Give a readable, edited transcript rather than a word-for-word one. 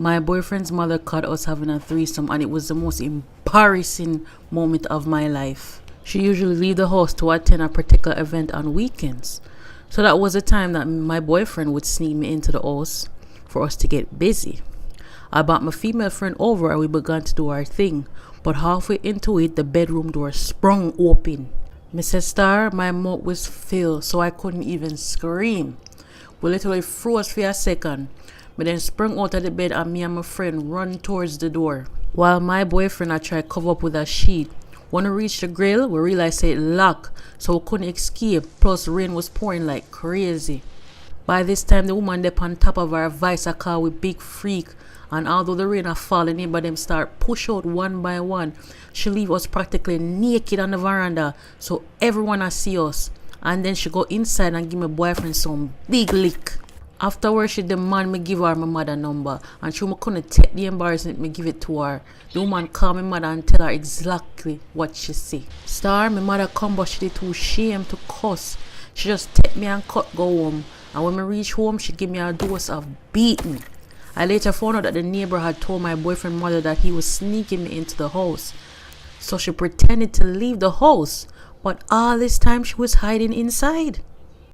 My boyfriend's mother caught us having a threesome and it was the most embarrassing moment of my life. She usually leave the house to attend a particular event on weekends. So that was the time that my boyfriend would sneak me into the house for us to get busy. I brought my female friend over and we began to do our thing. But halfway into it, the bedroom door sprung open. Mrs. Star, my mouth was filled so I couldn't even scream. We literally froze for a second. But then sprung out of the bed and me and my friend run towards the door. While my boyfriend I tried cover up with a sheet. When we reached the grill, we realized it locked, so we couldn't escape. Plus rain was pouring like crazy. By this time the woman up on top of our vice a car with big freak. And although the rain had fallen in, but them start push out one by one, she leave us practically naked on the veranda, so everyone a see us. And then she go inside and give my boyfriend some big lick. Afterwards, she demand me give her my mother number, and she couldn't take the embarrassment me give it to her. The woman call my mother and tell her exactly what she say. Star, my mother come but she did too shame to cuss. She just take me and cut go home, and when me reach home, she give me a dose of beating. I later found out that the neighbor had told my boyfriend's mother that he was sneaking me into the house. So she pretended to leave the house, but all this time she was hiding inside.